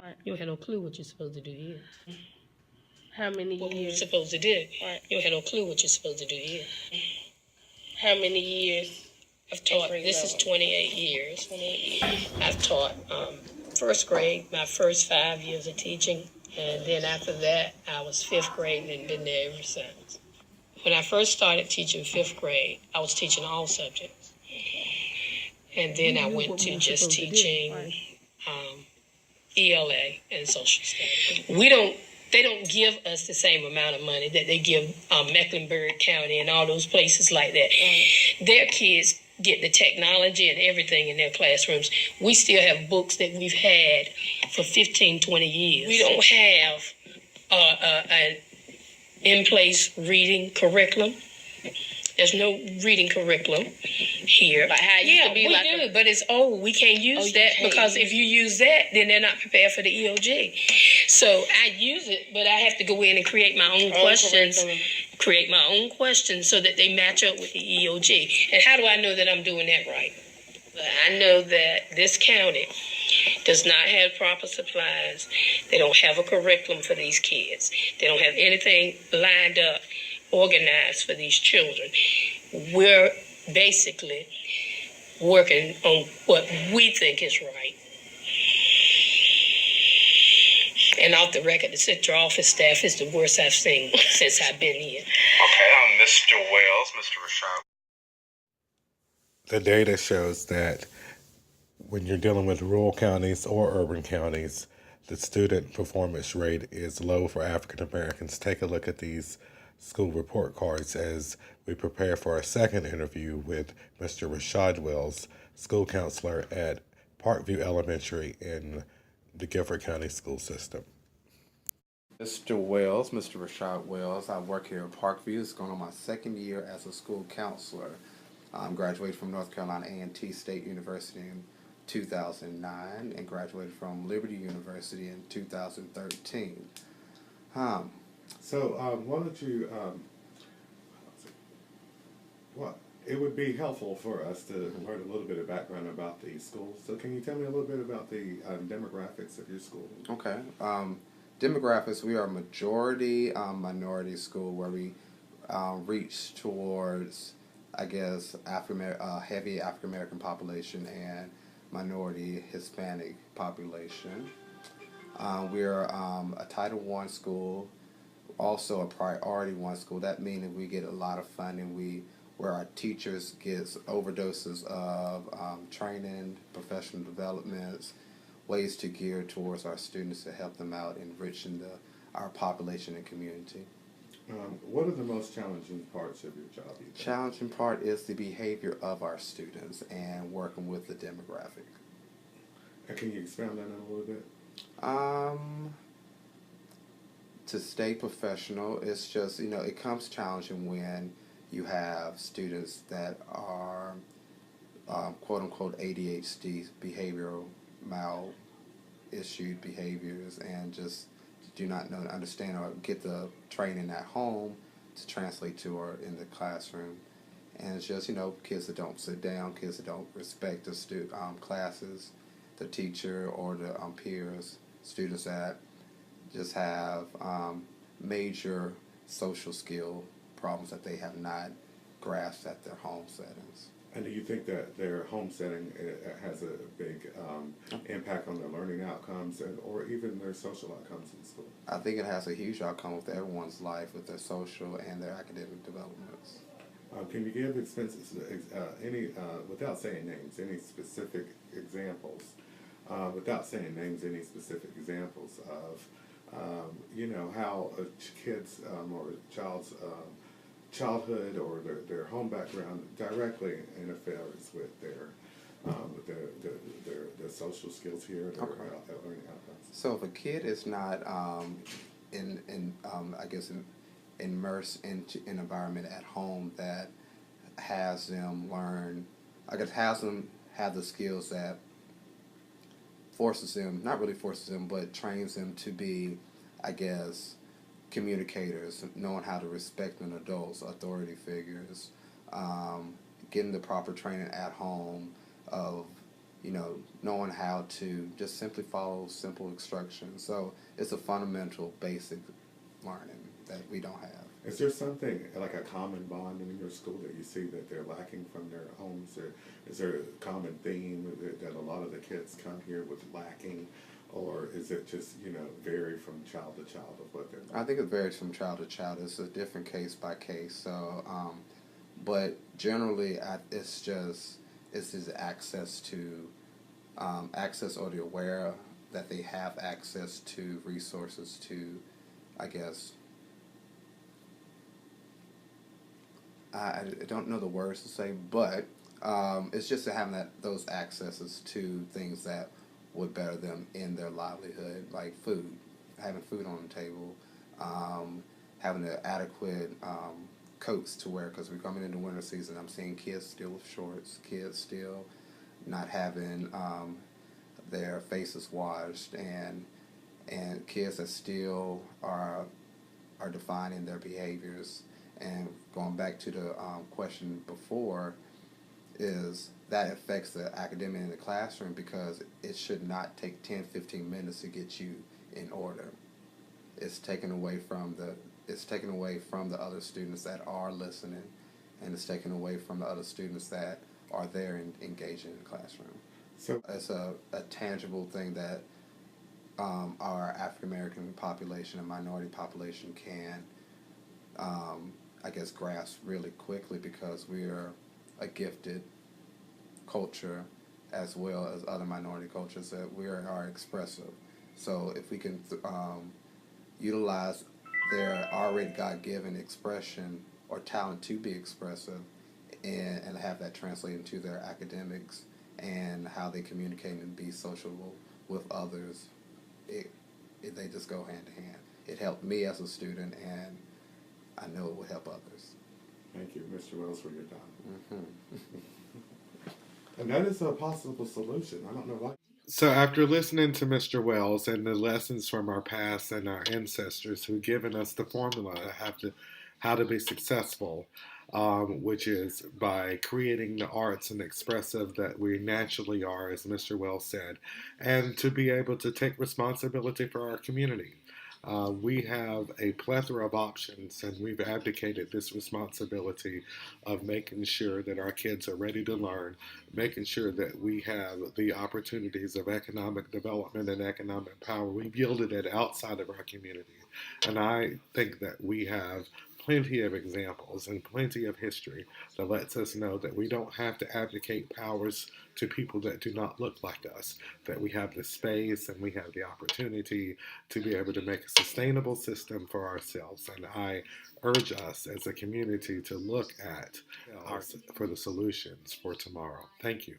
Right. You don't have no clue what you're supposed to do here. How many What years? you're supposed to do. Right. You don't have no clue what you're supposed to do here. How many years? I've taught, grade this is level? 28 years. 28 years. I've taught first grade, my first 5 years of teaching, and then after that, I was fifth grade and been there ever since. When I first started teaching fifth grade, I was teaching all subjects. And then I went to just teaching ELA and social studies. They don't give us the same amount of money that they give Mecklenburg County and all those places like that. Their kids get the technology and everything in their classrooms. We still have books that we've had for 15, 20 years. We don't have an in-place reading curriculum. There's no reading curriculum here. Like how it used to be we like do, but it's old. We can't use that because if you use that, then they're not prepared for the EOG. So I use it, but I have to go in and create my own questions. Create my own questions so that they match up with the EOG. And how do I know that I'm doing that right? I know that this county does not have proper supplies. They don't have a curriculum for these kids. They don't have anything lined up, organized for these children. We're basically working on what we think is right. And off the record, the central office staff is the worst I've seen since I've been here. Okay, I'm Mr. Wells, Mr. Rashad. The data shows that when you're dealing with rural counties or urban counties, the student performance rate is low for African Americans. Take a look at these school report cards as we prepare for our second interview with Mr. Rashad Wells, school counselor at Parkview Elementary in the Guilford County School System. Mr. Wells, Mr. Rashad Wells. I work here at Parkview. It's going on my second year as a school counselor. Graduated from North Carolina A&T State University in 2009 and graduated from Liberty University in 2013. Why don't you, it would be helpful for us to learn a little bit of background about the schools. So can you tell me a little bit about the demographics of your school? Okay. Demographics, we are a majority minority school where we reach towards, I guess, heavy African American population and minority Hispanic population. We're a Title I school, also a Priority 1 school. That means that we get a lot of funding. Where our teachers get overdoses of training, professional developments, ways to gear towards our students to help them out, enriching our population and community. What are the most challenging parts of your job? Challenging part is the behavior of our students and working with the demographic. And can you expound on that a little bit? To stay professional, it's just, it comes challenging when you have students that are quote-unquote ADHD, behavioral mal-issued behaviors, and just do not know, understand, or get the training at home to translate to or in the classroom. And it's just, kids that don't sit down, kids that don't respect the classes, the teacher, or the peers, students that just have major social skill problems that they have not grasped at their home settings. And do you think that their home setting has a big impact on their learning outcomes or even their social outcomes in school? I think it has a huge outcome with everyone's life, with their social and their academic developments. Can you give any, without saying names, any specific examples, any specific examples of, how a kid's or a child's childhood or their home background directly interferes with their social skills here, their learning outcomes? So if a kid is not immersed into an environment at home that has them learn, has them have the skills that but trains them to be, communicators, knowing how to respect an adults, authority figures, getting the proper training at home of knowing how to just simply follow simple instructions. So it's a fundamental, basic learning that we don't have. Is there something like a common bond in your school that you see that they're lacking from their homes? Or is there a common theme that a lot of the kids come here with lacking? Or is it just, vary from child to child of what they're lacking? I think it varies from child to child. It's a different case by case. So, but generally, it's just access to access, or the aware that they have access to resources to, I guess. I don't know the words to say, but it's just having those accesses to things that would better them in their livelihood, like food, having food on the table, having the adequate coats to wear, because we're coming into winter season. I'm seeing kids still with shorts, kids still not having their faces washed, and kids that still are defining their behaviors. And going back to the question before, is that affects the academic in the classroom, because it should not take 10, 15 minutes to get you in order. It's taken away from the other students that are listening, and it's taken away from the other students that are there and engaging in the classroom. So it's a tangible thing that our African American population and minority population can I guess grasp really quickly, because we are a gifted culture as well as other minority cultures, that we are expressive. So if we can utilize their already God-given expression or talent to be expressive, and have that translate into their academics and how they communicate and be sociable with others, they just go hand in hand. It helped me as a student, and I know it will help others. thank you, Mr. Wells, for your time. Mm-hmm. And that is a possible solution. I don't know why. So after listening to Mr. Wells and the lessons from our past and our ancestors who've given us the formula how to be successful, which is by creating the arts and expressive that we naturally are, as Mr. Wells said, and to be able to take responsibility for our community. We have a plethora of options, and we've abdicated this responsibility of making sure that our kids are ready to learn, making sure that we have the opportunities of economic development and economic power. We've yielded it outside of our community. And I think that we have plenty of examples and plenty of history that lets us know that we don't have to abdicate powers to people that do not look like us, that we have the space and we have the opportunity to be able to make a sustainable system for ourselves. And I urge us as a community to look at for the solutions for tomorrow. Thank you.